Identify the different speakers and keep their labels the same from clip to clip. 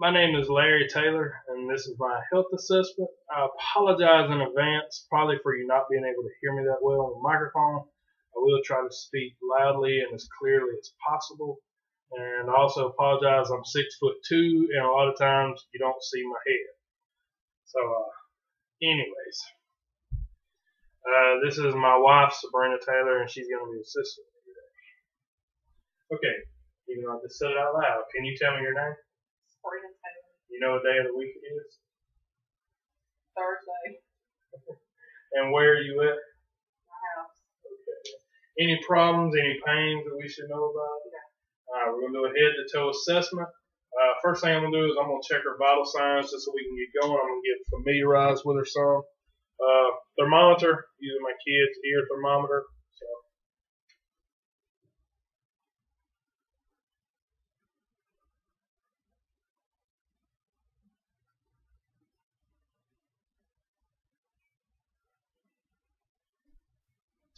Speaker 1: My name is Larry Taylor, and this is my health assessment. I apologize in advance, probably for you not being able to hear me that well on the microphone. I will try to speak loudly and as clearly as possible. And I also apologize, I'm 6'2", and a lot of times you don't see my head. So, anyways, this is my wife, Sabrina Taylor, and she's going to be assisting me today. Okay, even though I just said it out loud, can you tell me your name?
Speaker 2: Sabrina Taylor.
Speaker 1: You know what day of the week it is?
Speaker 2: Thursday.
Speaker 1: And where are you at?
Speaker 2: My house.
Speaker 1: Okay. Any problems, any pains that we should know about?
Speaker 2: Yeah.
Speaker 1: Alright, we're going to do a head-to-toe assessment. First thing I'm going to do is I'm going to check her vital signs just so we can get going. I'm going to get familiarized with her some. Thermometer, using my kid's ear thermometer. So.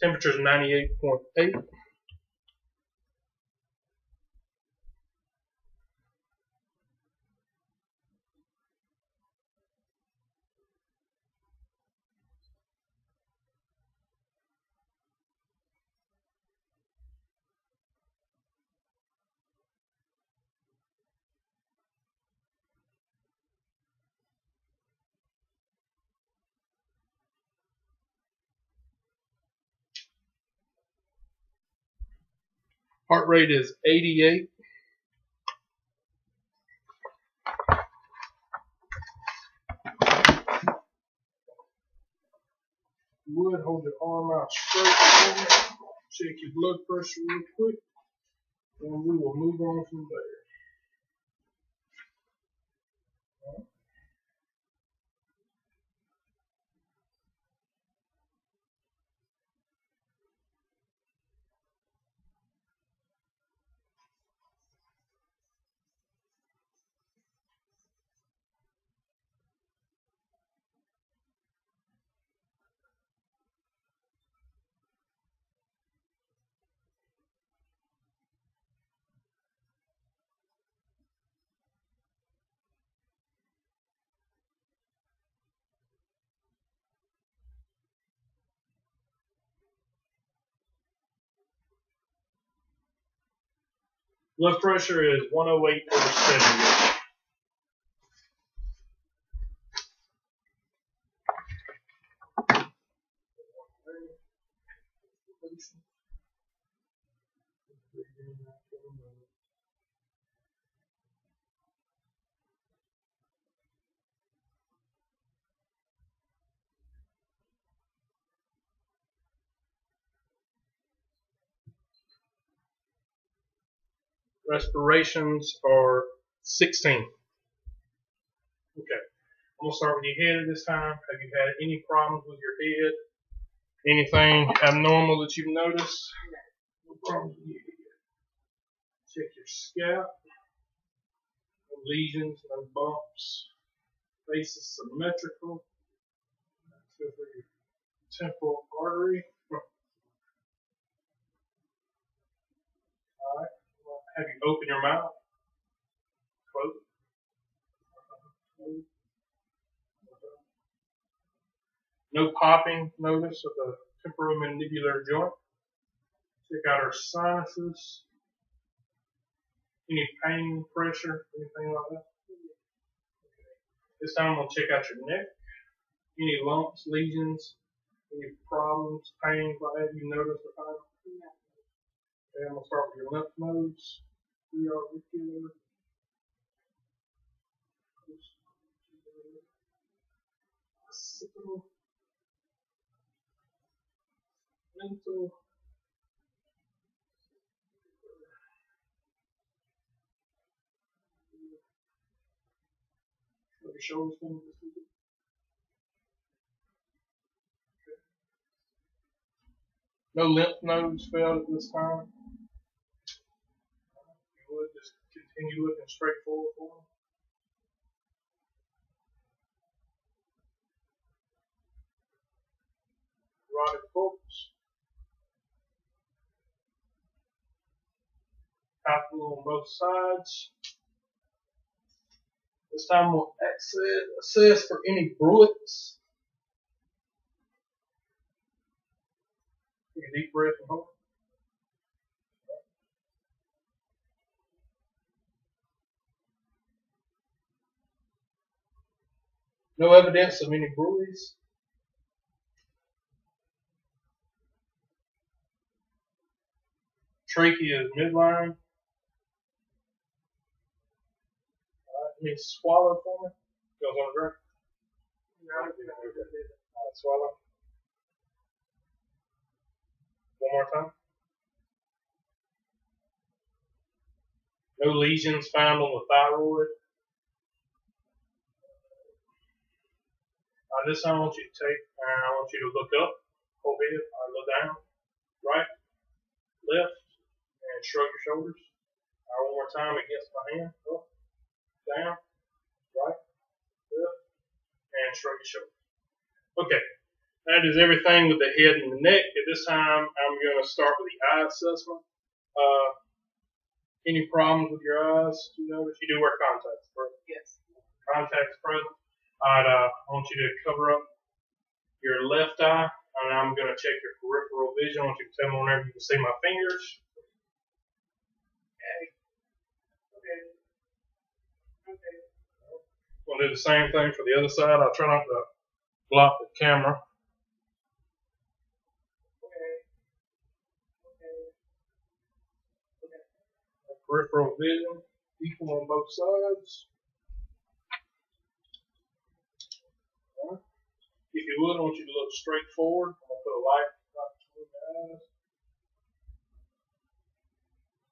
Speaker 1: Temperature is 98.8. Heart rate is 88. You would hold your arm out straight for me. Check your blood pressure real quick, and we will move on from there. Blood pressure is 108/70. Respirations are 16. Okay. I'm going to start with your head this time. Have you had any problems with your head? Anything abnormal that you've noticed? No problems with your head. Check your scalp. No lesions, no bumps. Face is symmetrical. Feel for your temporal artery. Alright. Have you opened your mouth? Close. No popping, notice, of the temporomandibular joint. Check out our sinuses. Any pain, pressure, anything like that? Okay. This time I'm going to check out your neck. Any lumps, lesions, any problems, pains like that you notice or find? Okay, I'm going to start with your lymph nodes. Preauricular. Occipital. Mental. Your shoulders going just a little bit. Okay. No lymph nodes failed at this time. You would just continue looking straight forward for them. Carotid focus. Papilla on both sides. This time we'll assess for any bruits. Take a deep breath and hold. No evidence of any bruise. Trachea is midline. Let me swallow for me. Goes on the drink. Swallow. One more time. No lesions found on the thyroid. This time I want you to look up, hold head, look down, right, left, and shrug your shoulders. One more time against my hand, up, down, right, left, and shrug your shoulders. Okay, that is everything with the head and the neck. At this time, I'm going to start with the eye assessment. Any problems with your eyes? You notice you do wear contacts, correct?
Speaker 2: Yes.
Speaker 1: Contacts present. Alright, I want you to cover up your left eye, and I'm going to check your peripheral vision. I want you to tell me whenever you can see my fingers.
Speaker 2: Okay.
Speaker 1: We'll do the same thing for the other side. I'll try not to block the camera. Peripheral vision, equal on both sides. If you would, I want you to look straight forward. I'm going to put a light right between the eyes.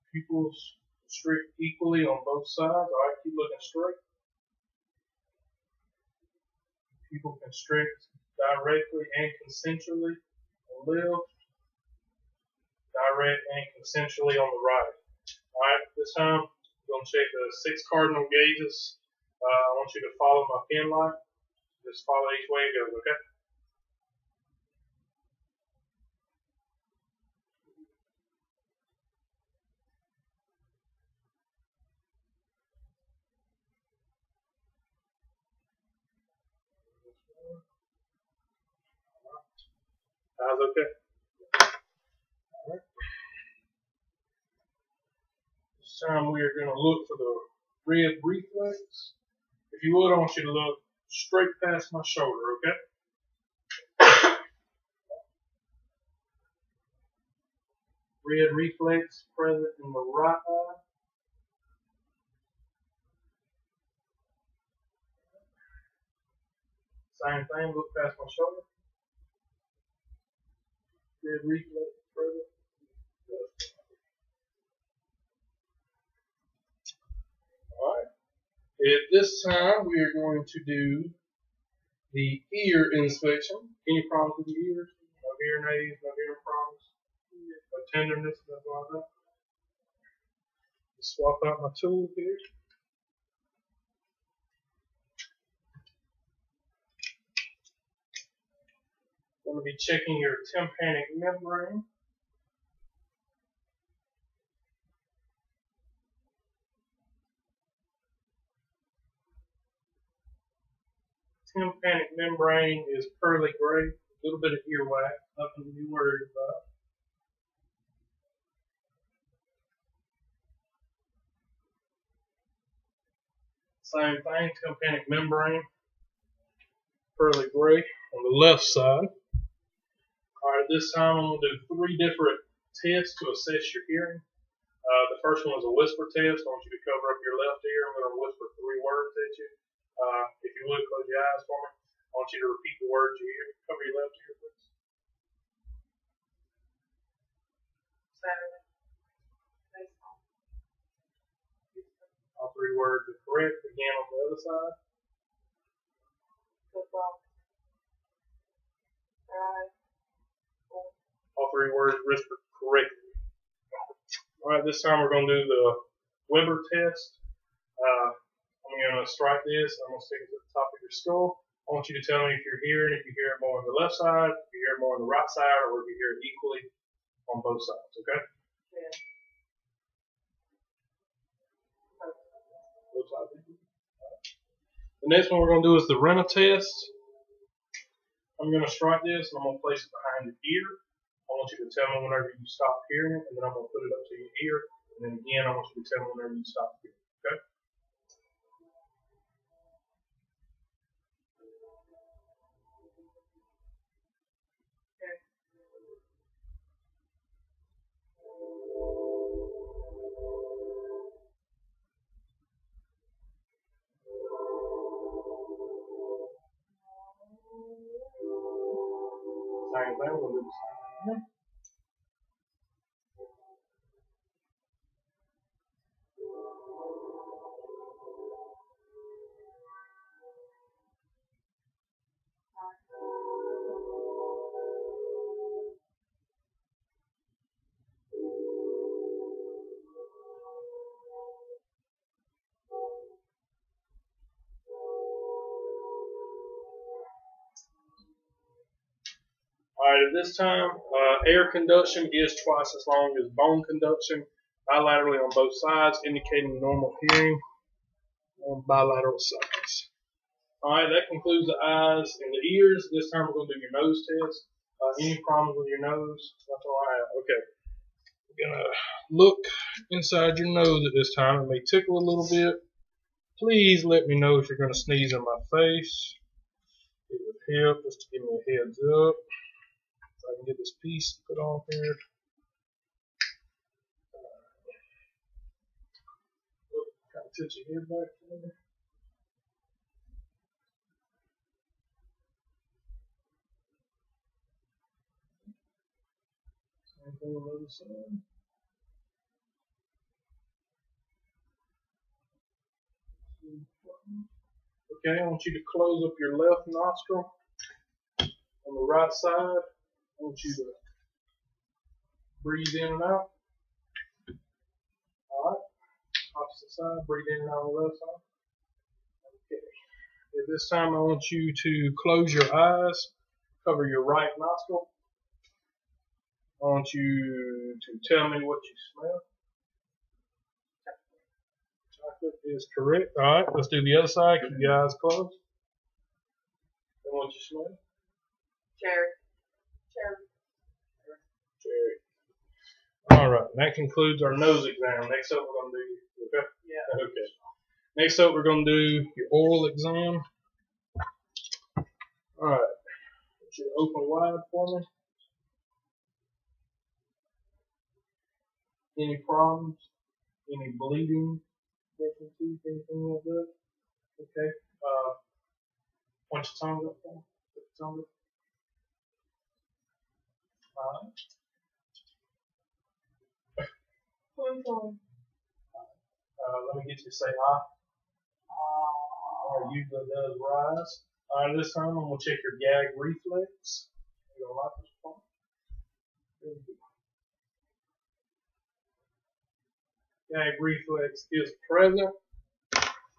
Speaker 1: Pupils constrict equally on both sides. All right, keep looking straight. Pupil constrict directly and concentrally on the left. Direct and concentrally on the right. All right, this time I'm going to check the 6 cardinal gauges. I want you to follow my pen light. Just follow each way it goes, okay? Eyes okay? All right. This time we are going to look for the red reflex. If you would, I want you to look straight past my shoulder, okay? Red reflex present in the right eye. Same thing, look past my shoulder. Red reflex present. Alright. At this time, we are going to do the ear inspection. Any problems with your ears? No hearing aids, no hearing problems? No tenderness, nothing like that? Just swap out my tool here. I'm going to be checking your tympanic membrane. Tympanic membrane is pearly gray, a little bit of earwax, nothing to be worried about. Same thing, tympanic membrane, pearly gray on the left side. Alright, this time I'm going to do 3 different tests to assess your hearing. The first one is a whisper test. I want you to cover up your left ear. I'm going to whisper 3 words at you. If you would, close your eyes for me. I want you to repeat the words you hear. Cover your left ear, please.
Speaker 2: Saturday. Baseball.
Speaker 1: All 3 words are correct. Again, on the other side.
Speaker 2: Football. Ride.
Speaker 1: All 3 words whispered correctly. Alright, this time we're going to do the Weber test. I'm going to strike this. I'm going to stick it to the top of your skull. I want you to tell me if you're hearing, if you hear it more on the left side, if you hear it more on the right side, or if you hear it equally on both sides, okay?
Speaker 2: Yeah.
Speaker 1: Both sides equally. The next one we're going to do is the rental test. I'm going to strike this and I'm going to place it behind your ear. I want you to tell me whenever you stop hearing it, and then I'm going to put it up to your ear. And then again, I want you to tell me whenever you stop hearing it. Okay? Same thing, we'll do the same thing. Alright, at this time, air conduction is twice as long as bone conduction, bilaterally on both sides, indicating normal hearing on bilateral sides. Alright, that concludes the eyes and the ears. This time we're going to do your nose test. Any problems with your nose? That's all I have. Okay. We're going to look inside your nose at this time. It may tickle a little bit. Please let me know if you're going to sneeze in my face. It would help just to give me a heads up. So I can get this piece put on here. Kind of tilt your head back there. Same thing on the other side. Okay, I want you to close up your left nostril. On the right side, I want you to breathe in and out. Alright. Opposite side, breathe in and out on the left side. Okay. At this time, I want you to close your eyes, cover your right nostril. I want you to tell me what you smell. Chocolate is correct. Alright, let's do the other side. Keep your eyes closed. And what you smell?
Speaker 2: Cherry.
Speaker 1: Alright, that concludes our nose exam. Next up, we're going to do. Okay? Yeah. Okay. Next up, we're going to do your oral exam. Alright. I want you to open wide for me. Any problems? Any bleeding? Brushing teeth? Anything like that? Okay. Point your tongue up for me. Put your tongue up. Alright. Let me get you to say ah. Or usually does rise. Alright, this time I'm going to check your gag reflex. You don't like this part? Gag reflex is present.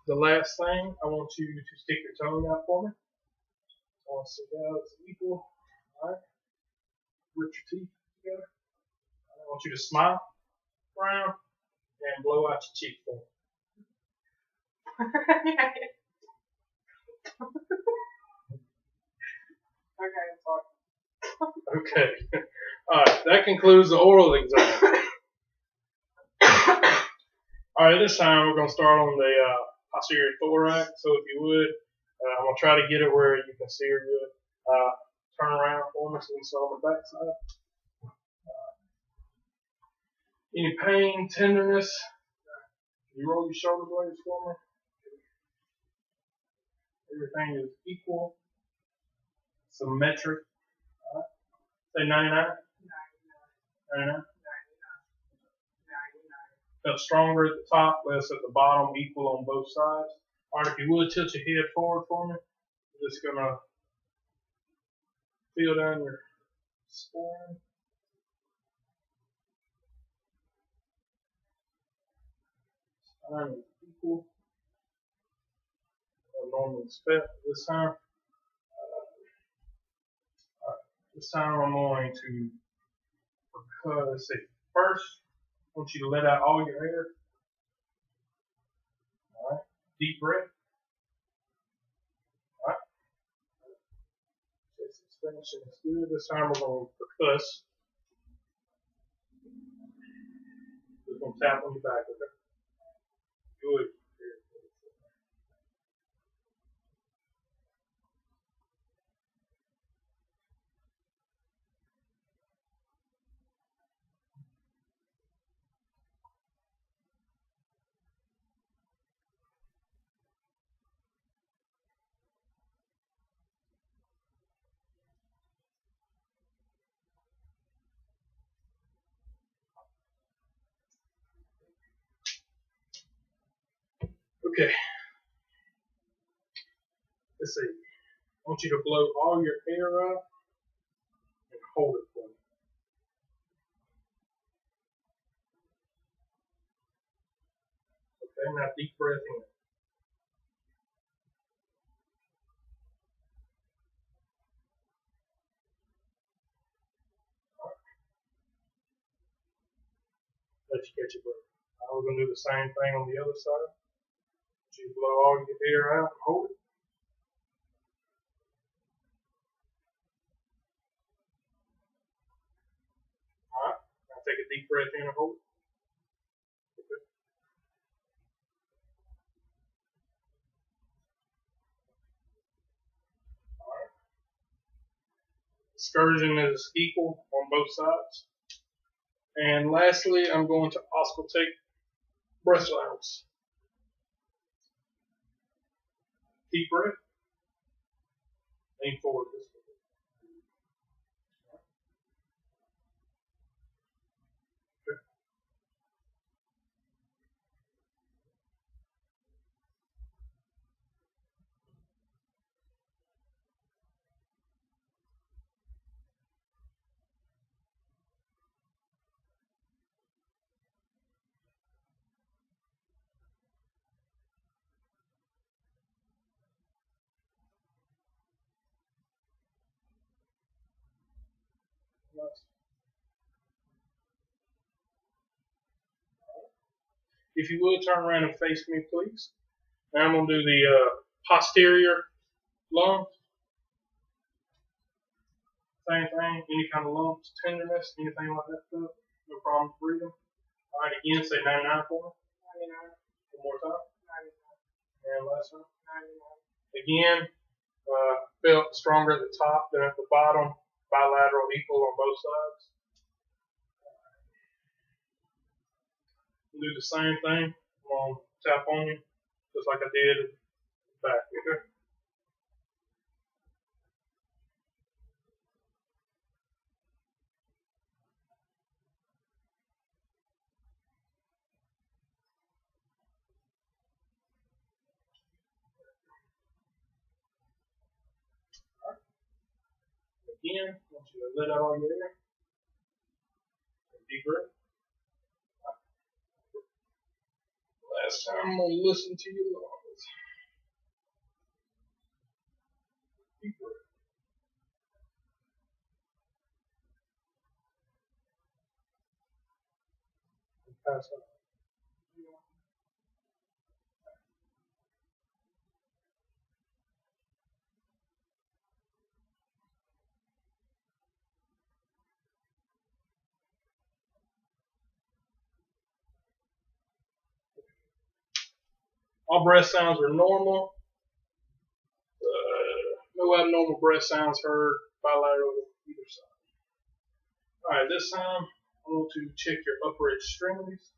Speaker 1: The last thing, I want you to stick your tongue out for me. I want to see how it's equal. Alright. Rip your teeth together. I want you to smile, frown, and blow out your cheek for me. Okay. Alright, that concludes the oral exam. Alright, this time we're going to start on the posterior thorax. So if you would, I'm going to try to get it where you can see her good. Turn around for me so we saw on the back side. Any pain, tenderness? Can you roll your shoulder blades for me? Everything is equal, symmetric. Alright. Say 99. 99. Felt stronger at the top, less at the bottom, equal on both sides. Alright, if you would tilt your head forward for me. I'm just gonna feel down your spine. Spine is equal. I normally expect this time. This time I'm going to, let's see, first I want you to let out all your air. Alright, deep breath. Finishing is good. This time we're going to percuss. Just going to tap on your back, okay? Good. Okay. Let's see. I want you to blow all your air out and hold it for me. Okay, now deep breath in. Let you catch your breath. Now we're going to do the same thing on the other side. You blow all your air out and hold it. Alright, now take a deep breath in and hold it. Okay. Alright. Excursion is equal on both sides. And lastly, I'm going to auscultate breath sounds. Deep breath. Lean forward this way. Okay. Nice. If you would, turn around and face me, please. Now I'm going to do the posterior lung. Same thing, any kind of lumps, tenderness, anything like that stuff. No problem breathing. Alright, again, say 99 for me.
Speaker 2: 99.
Speaker 1: One more time.
Speaker 2: 99.
Speaker 1: And last time.
Speaker 2: 99.
Speaker 1: Again, felt stronger at the top than at the bottom. Bilateral equal on both sides. We'll do the same thing. I'm going to tap on you, just like I did back. Okay? Again, I want you to let out all your air. Deep breath. Last time I'm going to listen to your lungs. Deep breath. And pass out. All breath sounds are normal. No abnormal breath sounds heard bilateral either side. Alright, this time I want to check your upper extremities.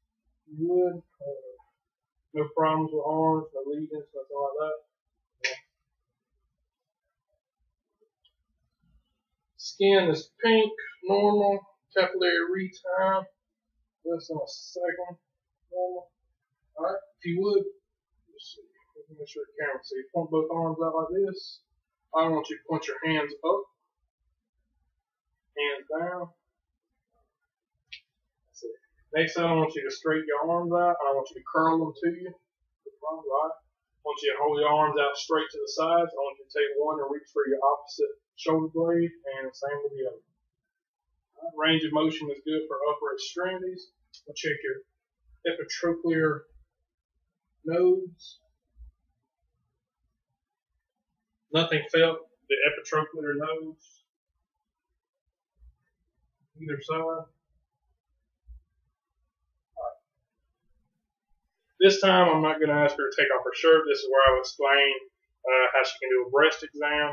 Speaker 1: You would. No problems with arms, no lesions, nothing like that. Skin is pink, normal. Capillary retime, less than a second. Normal. Alright, if you would, let's see. Let me make sure the camera see. Point both arms out like this. I want you to point your hands up, hands down. That's it. Next time, I want you to straighten your arms out, and I want you to curl them to you. Right. I want you to hold your arms out straight to the sides. I want you to take one and reach for your opposite shoulder blade, and same with the other. Range of motion is good for upper extremities. We'll check your epitrochlear nodes. Nothing felt the epitrochlear nodes. either side. This time, I'm not going to ask her to take off her shirt. This is where I will explain how she can do a breast exam.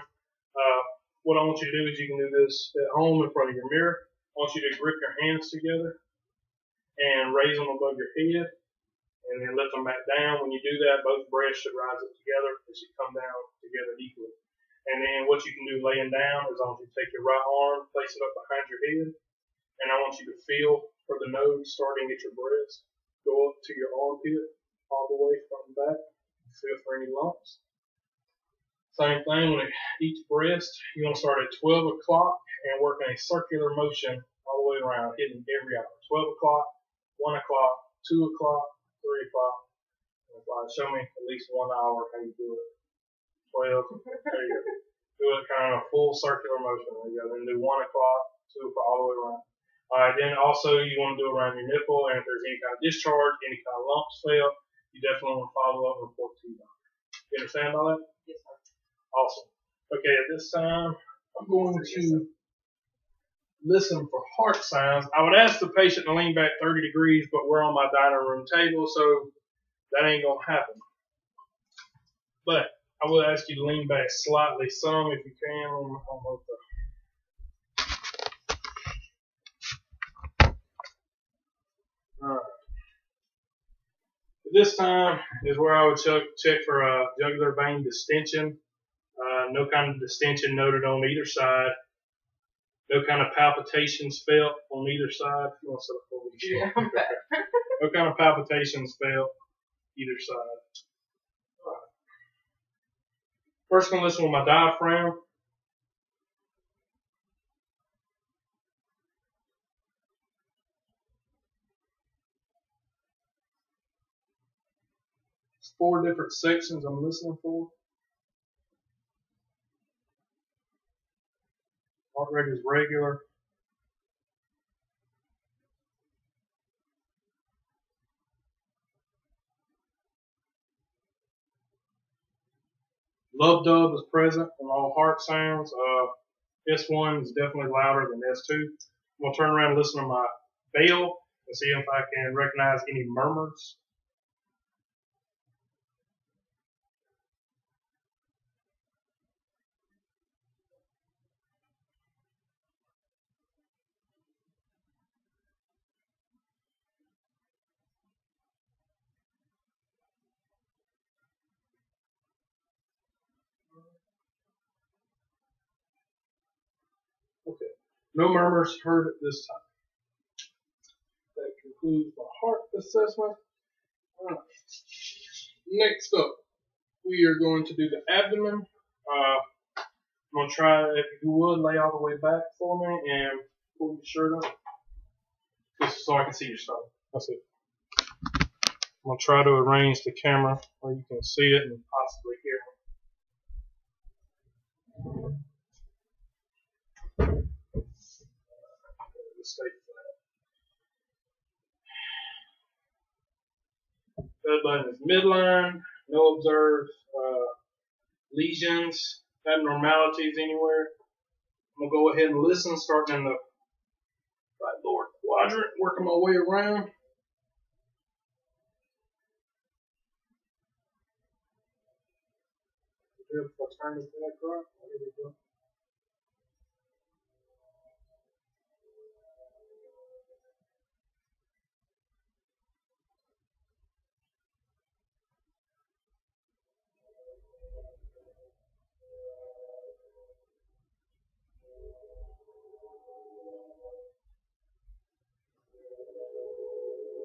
Speaker 1: What I want you to do is you can do this at home in front of your mirror. I want you to grip your hands together and raise them above your head, and then lift them back down. When you do that, both breasts should rise up together. They should come down together equally. And then what you can do laying down is I want you to take your right arm, place it up behind your head, and I want you to feel for the nose starting at your breast, go up to your armpit, all the way from the back, feel for any lumps. Same thing with each breast. You're going to start at 12 o'clock and work in a circular motion all the way around, hitting every hour. 12 o'clock, 1 o'clock, 2 o'clock, 3 o'clock. Show me at least 1 hour how you do it. 12. There you go. Do it kind of a full circular motion. There you go. Then do 1 o'clock, 2 o'clock, all the way around. All right. Then also you want to do it around your nipple, and if there's any kind of discharge, any kind of lumps fail, you definitely want to follow up and report to your doctor. You understand all that?
Speaker 2: Yes, sir.
Speaker 1: Awesome. Okay, at this time, I'm going to listen for heart sounds. I would ask the patient to lean back 30 degrees, but we're on my dining room table, so that ain't going to happen. But I will ask you to lean back slightly some if you can. All right. This time is where I would check for a jugular vein distension. No kind of distension noted on either side. No kind of palpitations felt on either side. You want to set up over the
Speaker 2: Yeah,
Speaker 1: No kind of palpitations felt either side. All right. First, I'm going to listen with my diaphragm. It's 4 different sections I'm listening for. Heart rate is regular. Love dub is present on all heart sounds. S1 is definitely louder than S2. I'm going to turn around and listen to my bell and see if I can recognize any murmurs. Okay. No murmurs heard at this time. That concludes my heart assessment. All right. Next up, we are going to do the abdomen. I'm going to try, if you would, lay all the way back for me and pull your shirt up. Just so I can see your stomach. That's it. I'm going to try to arrange the camera where you can see it and possibly hear me. Just stay flat. Belly button is midline. No observed lesions, abnormalities anywhere. I'm going to go ahead and listen, starting in the right lower quadrant, working my way around. If I turn this back right, there we go.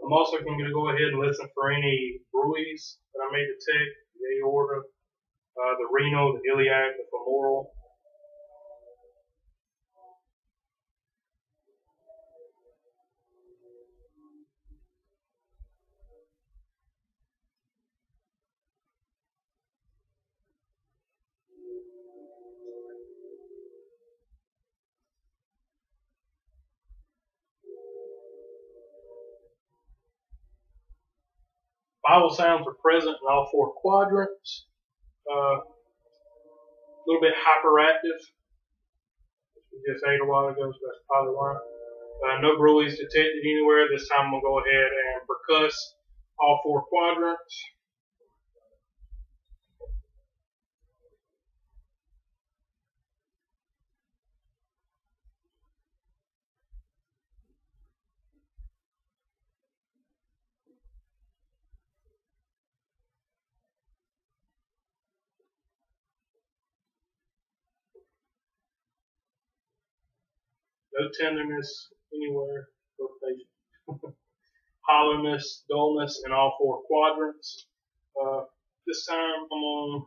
Speaker 1: I'm also going to go ahead and listen for any bruise that I may detect, the aorta, the renal, the iliac, the femoral. Vowel sounds are present in all 4 quadrants. A little bit hyperactive, which we just ate a while ago, so that's probably why. No bruise detected anywhere. This time I'm going to go ahead and percuss all 4 quadrants. No tenderness anywhere for patient. Hollowness, dullness in all 4 quadrants. This time I'm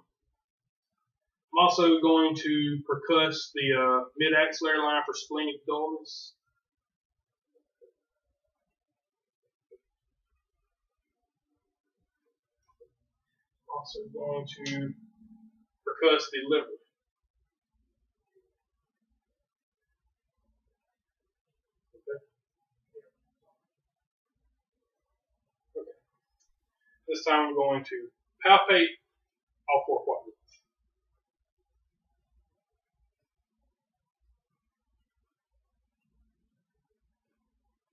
Speaker 1: also going to percuss the mid-axillary line for splenic dullness. Also going to percuss the liver. Okay. This time I'm going to palpate all 4 quadrants.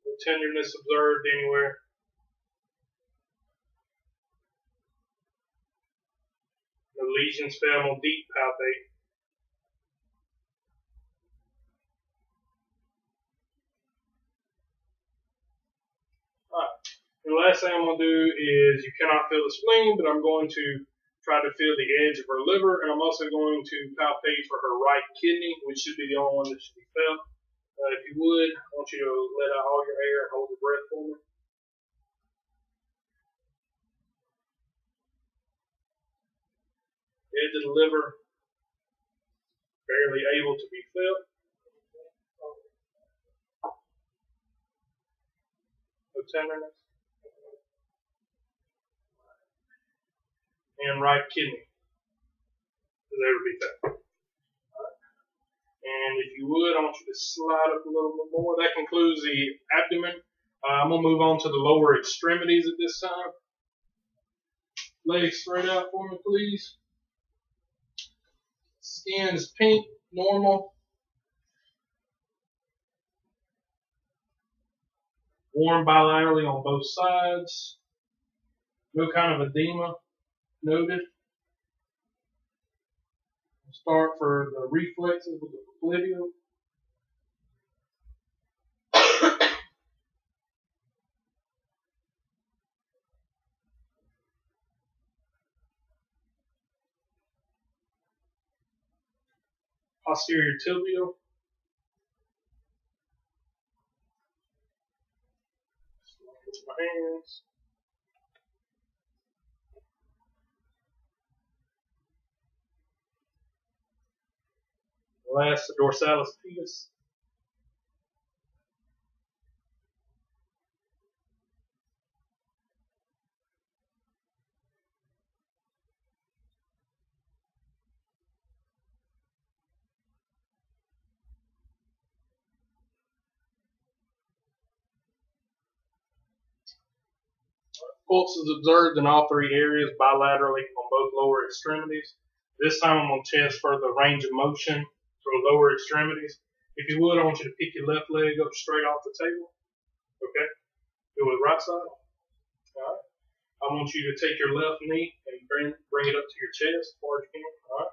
Speaker 1: No tenderness observed anywhere. No lesions found on deep palpate. Alright. And the last thing I'm going to do is, you cannot feel the spleen, but I'm going to try to feel the edge of her liver, and I'm also going to palpate for her right kidney, which should be the only one that should be felt. If you would, I want you to let out all your air and hold your breath for me. Edge of the liver, barely able to be felt. No tenderness. And right kidney is able to be felt. And if you would, I want you to slide up a little bit more. That concludes the abdomen. I'm going to move on to the lower extremities at this time. Legs straight out for me, please. Skin is pink, normal. Warm bilaterally on both sides. No kind of edema noted. We'll start for the reflexes with the popliteal. Posterior tibial. With my hands. Last, the dorsalis pedis. Pulse is observed in all 3 areas bilaterally on both lower extremities. This time I'm going to test for the range of motion for the lower extremities. If you would, I want you to pick your left leg up straight off the table. Okay? Do it with the right side. Alright. I want you to take your left knee and bring it up to your chest as far as you can. Alright.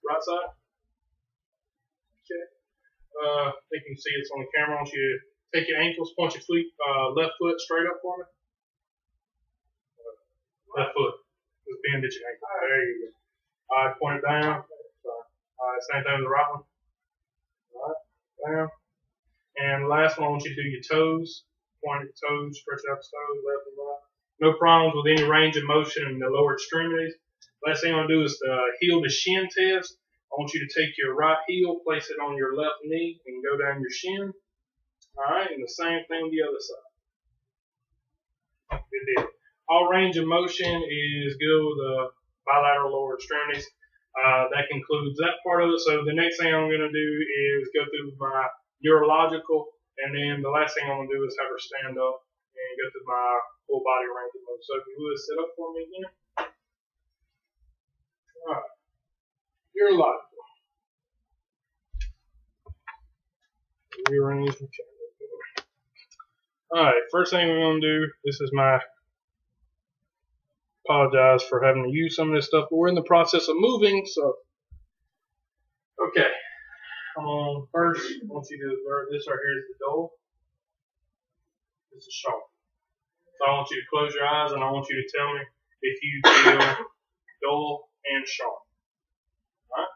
Speaker 1: Right side. Okay. I think you can see it's on the camera. I want you to take your ankles, point your feet, left foot straight up for me. Left foot. Just bend at your ankle. There you go. Alright, point it down. Alright, same thing with the right one. Alright, down. And the last one, I want you to do your toes. Point your toes, stretch out the toes, left and right. No problems with any range of motion in the lower extremities. Last thing I'm going to do is the heel to shin test. I want you to take your right heel, place it on your left knee, and go down your shin. Alright, and the same thing with the other side. Good deal. All range of motion is good with the bilateral lower extremities. That concludes that part of it. So the next thing I'm going to do is go through my neurological, and then the last thing I'm going to do is have her stand up and go through my full body range of motion. So if you would sit up for me again. All right. Neurological. Rearrange the chart. Alright, first thing we're going to do, this is my apologize for having to use some of this stuff, but we're in the process of moving, so okay. First, I want you to learn this right here is the dole. This is sharp. So I want you to close your eyes and I want you to tell me if you feel dull and sharp. Alright?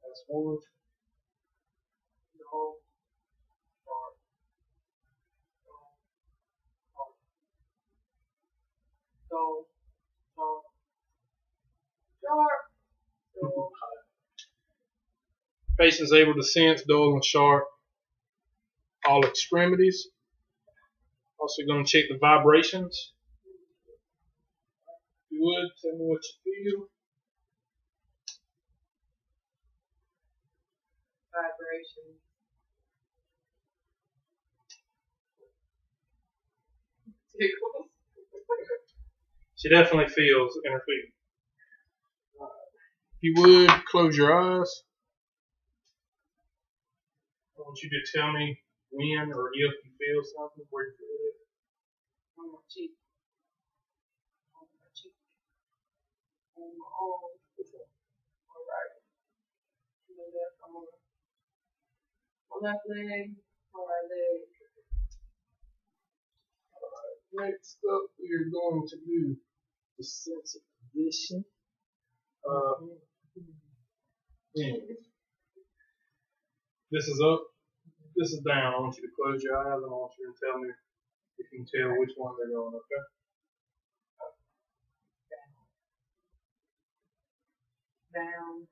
Speaker 1: Fast forward. Patient's able to sense dull and sharp all extremities. Also going to check the vibrations. If you would, tell me what you feel.
Speaker 2: Vibration. Tickles.
Speaker 1: She definitely feels in her feet. If you would, close your eyes. I want you to tell me when or if you feel something, where you feel it.
Speaker 2: On my cheek. On my cheek. On my arm. All right. My left arm. My left leg. My right leg.
Speaker 1: Next up, we are going to do the sense of position. This is up, this is down. I want you to close your eyes and I want you to tell me if you can tell which one they're going, okay?
Speaker 2: Down.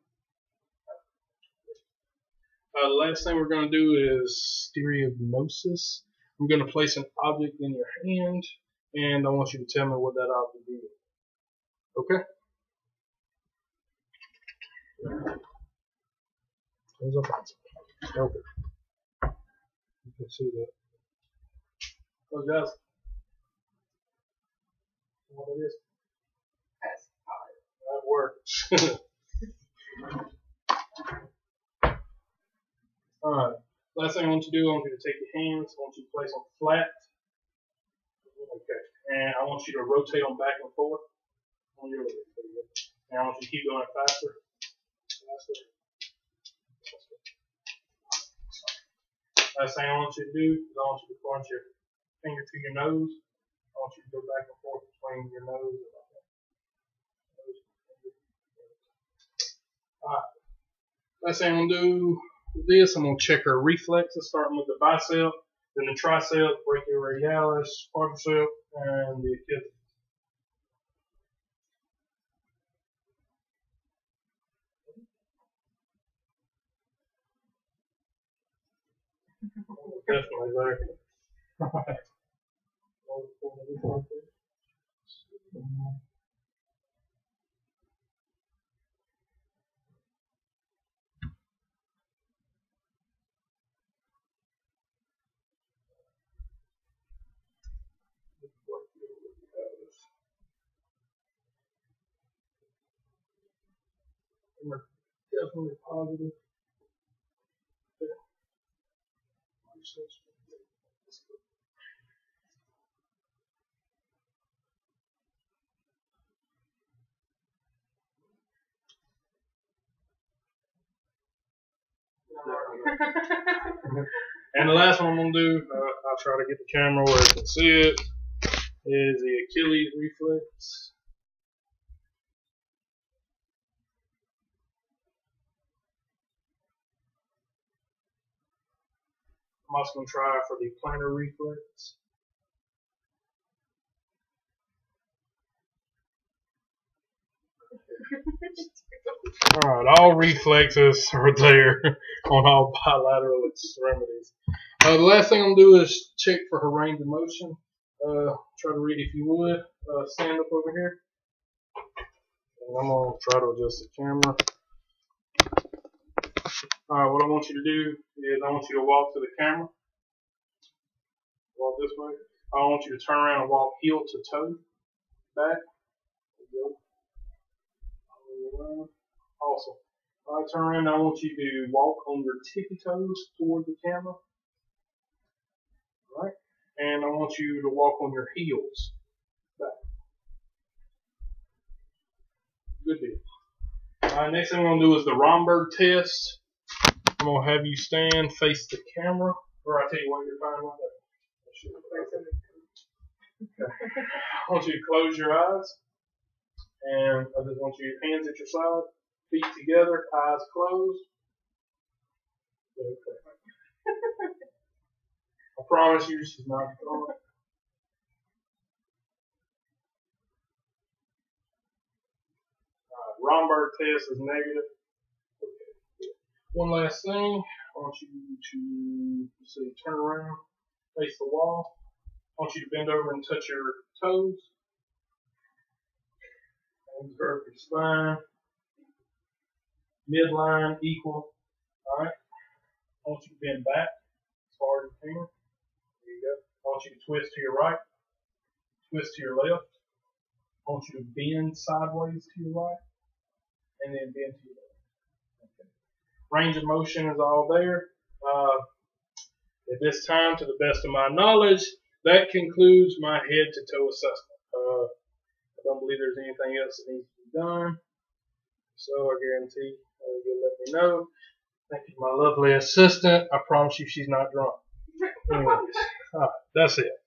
Speaker 1: The last thing we're going to do is stereognosis. I'm going to place an object in your hand and I want you to tell me what that object is. Okay? There's a box. Okay. You can see that. Close your eyes. What it is?
Speaker 2: That's hard.
Speaker 1: That works. Alright. Last thing I want you to do, I want you to take your hands, I want you to place them flat. Okay. And I want you to rotate them back and forth. On your leg. And I want you to keep going faster. Faster. Last thing I want you to do is I want you to point your finger to your nose. I want you to go back and forth between your nose and like that. Alright. Last thing I'm going to do with this, I'm going to check her reflexes, starting with the bicep, then the tricep, brachioradialis, quadricep, and the Achilles. Definitely there. Definitely positive. And the last one I'm going to do, I'll try to get the camera where you can see it, is the Achilles reflex. I'm also going to try for the plantar reflex. Alright, all reflexes are there on all bilateral extremities. The last thing I'm going to do is check for her range of motion. Try to read if you would. Stand up over here. And I'm going to try to adjust the camera. Alright, what I want you to do is I want you to walk to the camera. Walk this way. I want you to turn around and walk heel to toe back. Awesome. All right, turn around. I want you to walk on your tippy toes toward the camera. All right. And I want you to walk on your heels back. Good deal. All right, next thing I'm going to do is the Romberg test. I'm going to have you stand, face the camera, or I tell you what, you're fine like that. Okay. I want you to close your eyes, and I just want you hands at your side, feet together, eyes closed. Okay. I promise you, she's not gone. Romberg test is negative. Okay. One last thing, I want you to turn around, face the wall. I want you to bend over and touch your toes. Hands curve your spine. Midline equal. Alright. I want you to bend back as far as you can. There you go. I want you to twist to your right. Twist to your left. I want you to bend sideways to your right. And then bend to your left. Okay. Range of motion is all there. At this time, to the best of my knowledge, that concludes my head to toe assessment. I don't believe there's anything else that needs to be done. So I guarantee you'll let me know. Thank you, my lovely assistant. I promise you she's not drunk. Anyways, that's it.